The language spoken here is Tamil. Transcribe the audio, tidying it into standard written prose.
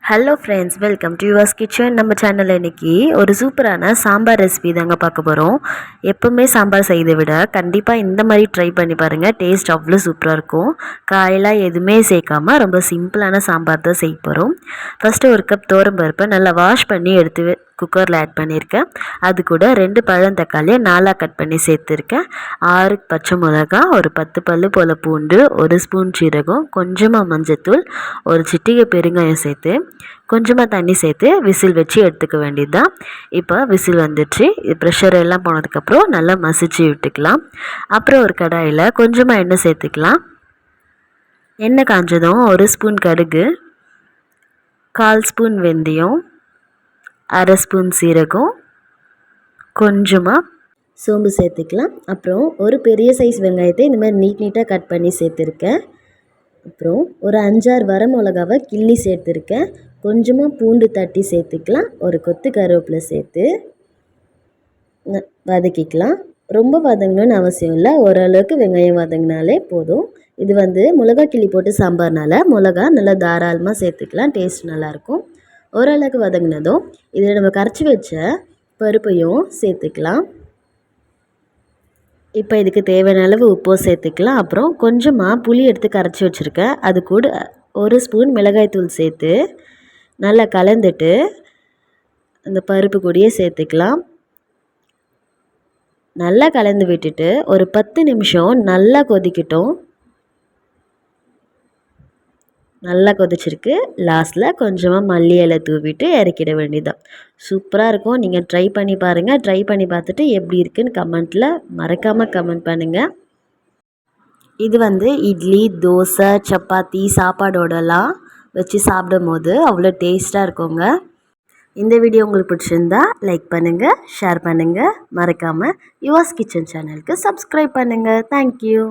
Hello friends, welcome to yours kitchen. நம்ம சேனலில் இன்றைக்கி ஒரு சூப்பரான சாம்பார் ரெசிபி தாங்க பார்க்க போகிறோம். எப்போவுமே சாம்பார் செய்வதை விட கண்டிப்பாக இந்த மாதிரி ட்ரை பண்ணி பாருங்கள். டேஸ்ட் அவ்வளோ சூப்பராக இருக்கும். காயெல்லாம் எதுவுமே சேர்க்காமல் ரொம்ப சிம்பிளான சாம்பார் தான் செய்ய போகிறோம். ஃபஸ்ட்டு ஒரு கப் பருப்பை நல்லா வாஷ் பண்ணி எடுத்து குக்கரில் ஆட் பண்ணியிருக்கேன். அது கூட 2 பழந்தக்காளியை 4 கட் பண்ணி சேர்த்துருக்கேன். 6 பச்சை மிளகா, ஒரு 10 பல்லு போல் பூண்டு, 1 ஸ்பூன் சீரகம், கொஞ்சமாக மஞ்சத்தூள், ஒரு சிட்டிகை பெருங்காயம் சேர்த்து கொஞ்சமாக தண்ணி சேர்த்து விசில் வச்சு எடுத்துக்க வேண்டியது தான். இப்போ விசில் வந்துடுச்சு. ப்ரெஷர் எல்லாம் போனதுக்கப்புறம் நல்லா மசிச்சு விட்டுக்கலாம். அப்புறம் ஒரு கடாயில் கொஞ்சமாக எண்ணெய் சேர்த்துக்கலாம். எண்ணெய் காஞ்சதும் 1 ஸ்பூன் கடுகு, 1/4 ஸ்பூன் வெந்தயம், 1/2 ஸ்பூன் சீரகம், கொஞ்சமாக சோம்பு சேர்த்துக்கலாம். அப்புறம் ஒரு பெரிய சைஸ் வெங்காயத்தை இந்த மாதிரி நீட்டாக கட் பண்ணி சேர்த்துருக்கேன். அப்புறம் ஒரு 5-6 வரமிளகாவை கிள்ளி சேர்த்துருக்கேன். கொஞ்சமாக பூண்டு தட்டி சேர்த்துக்கலாம். ஒரு கொத்து கருவேப்பிலை சேர்த்து வதக்கிக்கலாம். ரொம்ப வதங்கணும்னு அவசியம் இல்லை, ஓரளவுக்கு வெங்காயம் வதங்கினாலே போதும். இது மிளகா கிள்ளி போட்டு சாம்பார்னால மிளகா நல்லா தாராளமாக சேர்த்துக்கலாம். டேஸ்ட் நல்லாயிருக்கும். ஓரளவுக்கு வதங்கினதும் இதில் நம்ம கரைச்சி வச்ச பருப்பையும் சேர்த்துக்கலாம். இப்போ இதுக்கு தேவையான அளவு உப்பு சேர்த்துக்கலாம். அப்புறம் கொஞ்சமாக புளி எடுத்து கரைச்சி வச்சுருக்கேன். அது கூட 1 ஸ்பூன் மிளகாய்த்தூள் சேர்த்து நல்லா கலந்துட்டு அந்த பருப்பு கூடயே சேர்த்துக்கலாம். நல்லா கலந்து விட்டுட்டு ஒரு 10 நிமிஷம் நல்லா கொதிக்கட்டும். நல்லா கொதிச்சிருக்கு. லாஸ்ட்டில் கொஞ்சமாக மல்லி இலை தூவிட்டு இறக்கிட வேண்டியதுதான். சூப்பராக இருக்கும். நீங்கள் ட்ரை பண்ணி பாருங்கள். ட்ரை பண்ணி பார்த்துட்டு எப்படி இருக்குன்னு கமெண்ட்டில் மறக்காமல் கமெண்ட் பண்ணுங்கள். இது இட்லி, தோசை, சப்பாத்தி, சாப்பாடோடலாம் வச்சு சாப்பிடும் போது அவ்வளோ டேஸ்ட்டாக இருக்குங்க. இந்த வீடியோ உங்களுக்கு பிடிச்சிருந்தா லைக் பண்ணுங்கள், ஷேர் பண்ணுங்கள். மறக்காமல் யுவர்ஸ் கிச்சன் சேனலுக்கு சப்ஸ்கிரைப் பண்ணுங்கள். தேங்க்யூ.